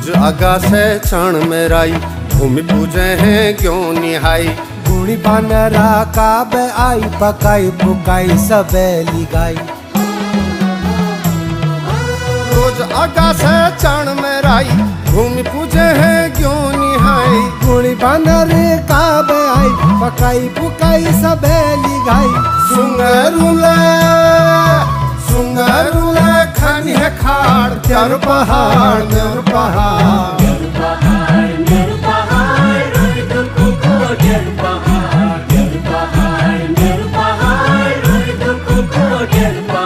रोज आगा से क्षण में राई भूमि पूजे हैं क्यों निहाई। गुणी बानरा काब आई पकाई पुकाई सबेली गाई। रोज आगा से क्षण में राई भूमि पूजे हैं क्यों निहाई। गुणी बानर काब आई पकाई पुकाई सबेली गाई। सुंगरुले सुंगरुले खानी है खाड़ त्यार पहाड़ मेर पहाड़। Get